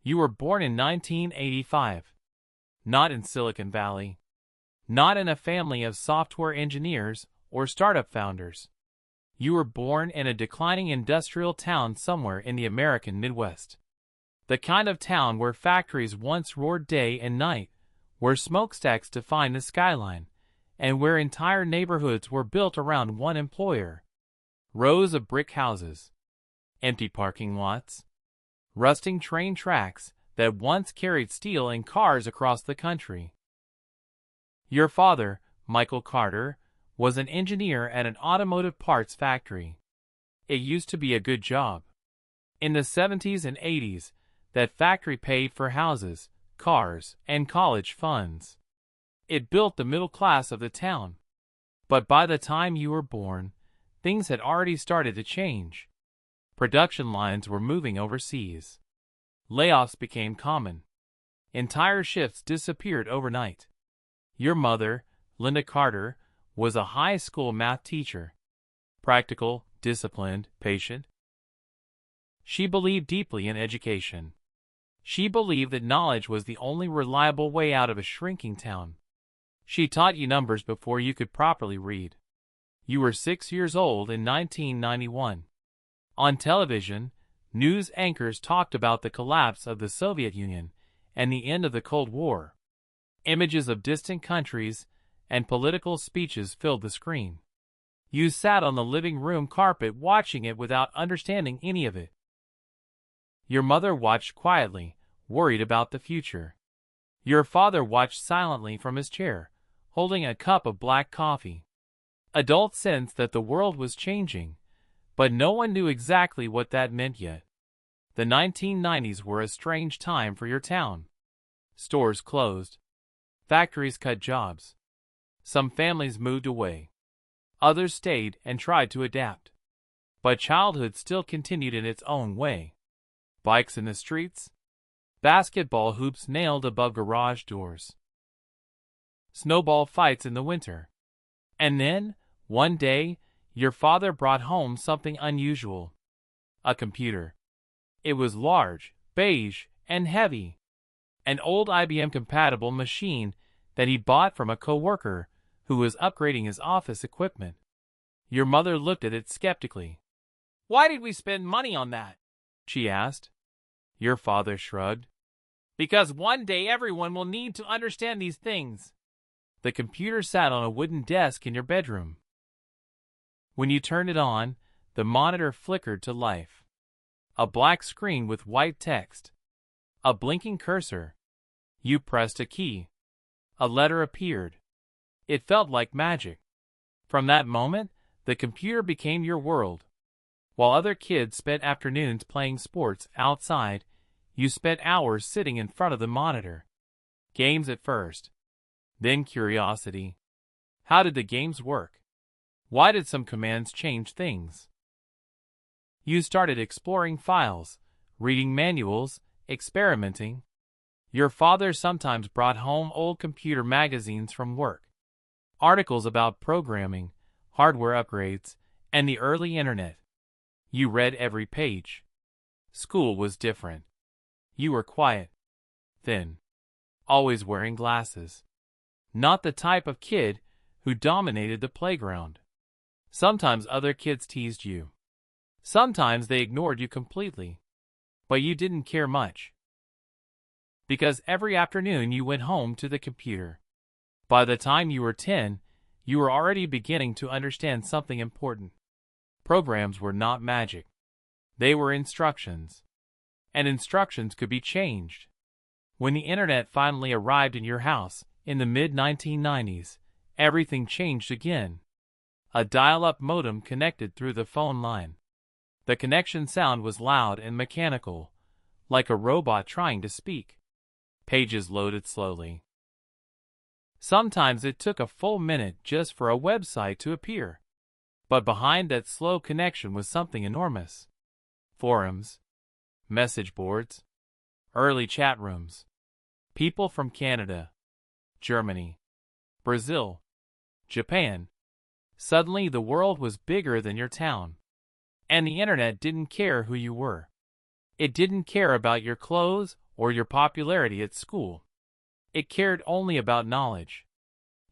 You were born in 1985. Not in Silicon Valley. Not in a family of software engineers or startup founders. You were born in a declining industrial town somewhere in the American Midwest. The kind of town where factories once roared day and night, where smokestacks defined the skyline, and where entire neighborhoods were built around one employer. Rows of brick houses, empty parking lots, rusting train tracks that once carried steel and cars across the country. Your father, Michael Carter, was an engineer at an automotive parts factory. It used to be a good job. In the 70s and 80s, that factory paid for houses, cars, and college funds. It built the middle class of the town. But by the time you were born, things had already started to change. Production lines were moving overseas. Layoffs became common. Entire shifts disappeared overnight. Your mother, Linda Carter, was a high school math teacher. Practical, disciplined, patient. She believed deeply in education. She believed that knowledge was the only reliable way out of a shrinking town. She taught you numbers before you could properly read. You were 6 years old in 1991. On television, news anchors talked about the collapse of the Soviet Union and the end of the Cold War. Images of distant countries and political speeches filled the screen. You sat on the living room carpet watching it without understanding any of it. Your mother watched quietly, worried about the future. Your father watched silently from his chair, holding a cup of black coffee. Adults sensed that the world was changing, but no one knew exactly what that meant yet. The 1990s were a strange time for your town. Stores closed. Factories cut jobs. Some families moved away. Others stayed and tried to adapt. But childhood still continued in its own way. Bikes in the streets. Basketball hoops nailed above garage doors. Snowball fights in the winter. And then, one day, your father brought home something unusual. A computer. It was large, beige, and heavy. An old IBM-compatible machine that he bought from a coworker who was upgrading his office equipment. Your mother looked at it skeptically. "Why did we spend money on that?" she asked. Your father shrugged. "Because one day everyone will need to understand these things." The computer sat on a wooden desk in your bedroom. When you turned it on, the monitor flickered to life. A black screen with white text. A blinking cursor. You pressed a key. A letter appeared. It felt like magic. From that moment, the computer became your world. While other kids spent afternoons playing sports outside, you spent hours sitting in front of the monitor. Games at first. Then curiosity. How did the games work? Why did some commands change things? You started exploring files, reading manuals, experimenting. Your father sometimes brought home old computer magazines from work. Articles about programming, hardware upgrades, and the early internet. You read every page. School was different. You were quiet, thin, always wearing glasses. Not the type of kid who dominated the playground. Sometimes other kids teased you. Sometimes they ignored you completely. But you didn't care much. Because every afternoon you went home to the computer. By the time you were 10, you were already beginning to understand something important. Programs were not magic. They were instructions. And instructions could be changed. When the internet finally arrived in your house in the mid-1990s, everything changed again. A dial-up modem connected through the phone line. The connection sound was loud and mechanical, like a robot trying to speak. Pages loaded slowly. Sometimes it took a full minute just for a website to appear. But behind that slow connection was something enormous. Forums, message boards, early chat rooms. People from Canada, Germany, Brazil, Japan. Suddenly the world was bigger than your town. And the internet didn't care who you were. It didn't care about your clothes or your popularity at school. It cared only about knowledge.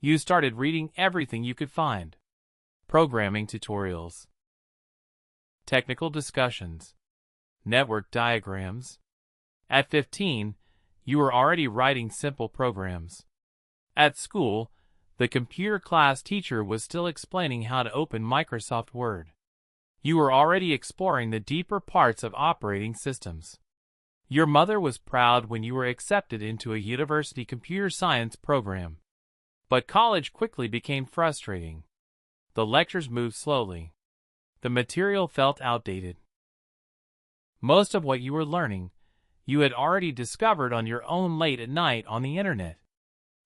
You started reading everything you could find. Programming tutorials, technical discussions, network diagrams. At 15, you were already writing simple programs. At school, the computer class teacher was still explaining how to open Microsoft Word. You were already exploring the deeper parts of operating systems. Your mother was proud when you were accepted into a university computer science program. But college quickly became frustrating. The lectures moved slowly. The material felt outdated. Most of what you were learning, you had already discovered on your own late at night on the internet.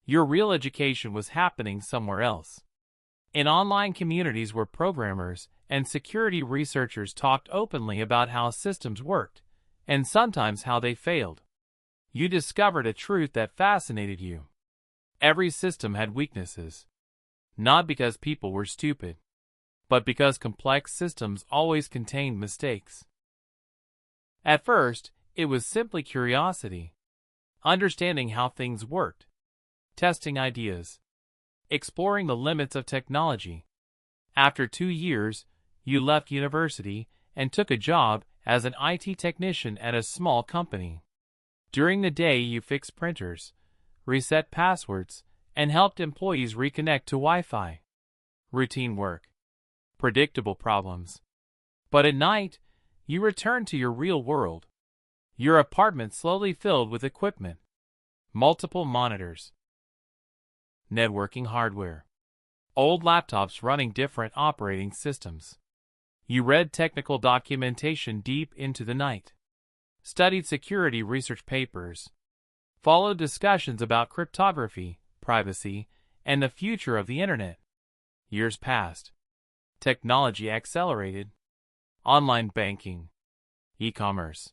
Your real education was happening somewhere else. In online communities where programmers and security researchers talked openly about how systems worked, and sometimes how they failed. You discovered a truth that fascinated you. Every system had weaknesses. Not because people were stupid, but because complex systems always contained mistakes. At first, it was simply curiosity. Understanding how things worked. Testing ideas. Exploring the limits of technology. After 2 years, you left university and took a job as an IT technician at a small company. During the day, you fixed printers, reset passwords, and helped employees reconnect to Wi-Fi. Routine work. Predictable problems. But at night, you returned to your real world. Your apartment slowly filled with equipment. Multiple monitors. Networking hardware. Old laptops running different operating systems. You read technical documentation deep into the night. Studied security research papers. Followed discussions about cryptography, privacy, and the future of the internet. Years passed. Technology accelerated. Online banking. E-commerce.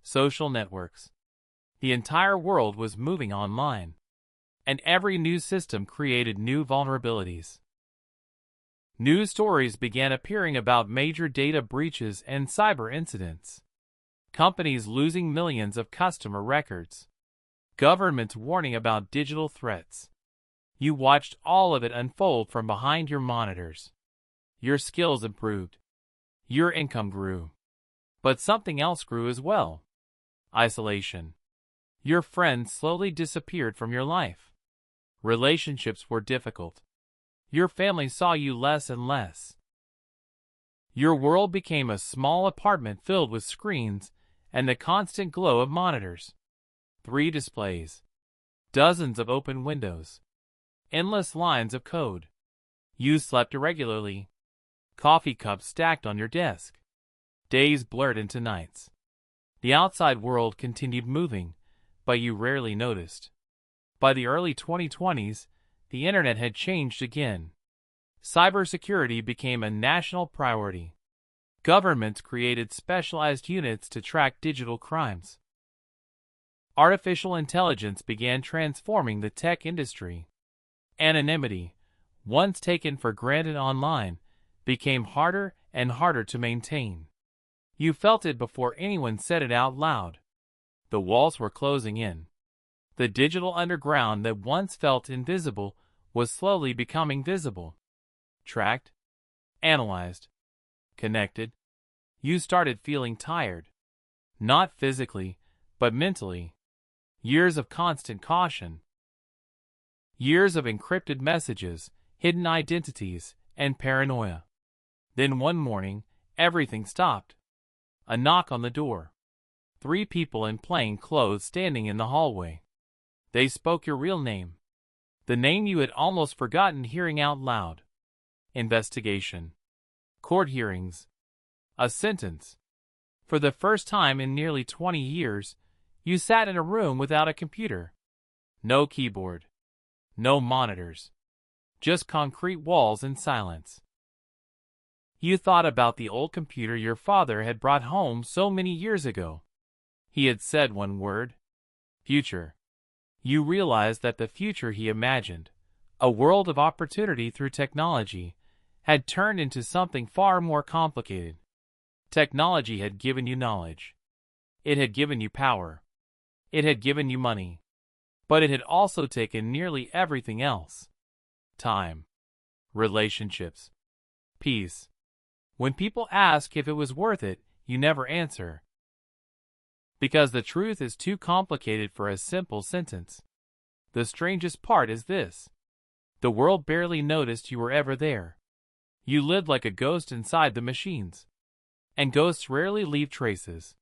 Social networks. The entire world was moving online. And every new system created new vulnerabilities. News stories began appearing about major data breaches and cyber incidents. Companies losing millions of customer records. Governments warning about digital threats. You watched all of it unfold from behind your monitors. Your skills improved. Your income grew. But something else grew as well. Isolation. Your friends slowly disappeared from your life. Relationships were difficult. Your family saw you less and less. Your world became a small apartment filled with screens and the constant glow of monitors. 3 displays. Dozens of open windows. Endless lines of code. You slept irregularly. Coffee cups stacked on your desk. Days blurred into nights. The outside world continued moving, but you rarely noticed. By the early 2020s, the internet had changed again. Cybersecurity became a national priority. Governments created specialized units to track digital crimes. Artificial intelligence began transforming the tech industry. Anonymity, once taken for granted online, became harder and harder to maintain. You felt it before anyone said it out loud. The walls were closing in. The digital underground that once felt invisible was slowly becoming visible. Tracked, analyzed, connected. You started feeling tired. Not physically, but mentally. Years of constant caution. Years of encrypted messages, hidden identities, and paranoia. Then one morning, everything stopped. A knock on the door. 3 people in plain clothes standing in the hallway. They spoke your real name. The name you had almost forgotten hearing out loud. Investigation. Court hearings. A sentence. For the first time in nearly 20 years, you sat in a room without a computer. No keyboard. No monitors. Just concrete walls and silence. You thought about the old computer your father had brought home so many years ago. He had said one word. Future. You realized that the future he imagined, a world of opportunity through technology, had turned into something far more complicated. Technology had given you knowledge. It had given you power. It had given you money. But it had also taken nearly everything else. Time. Relationships. Peace. When people ask if it was worth it, you never answer. Because the truth is too complicated for a simple sentence. The strangest part is this. The world barely noticed you were ever there. You lived like a ghost inside the machines. And ghosts rarely leave traces.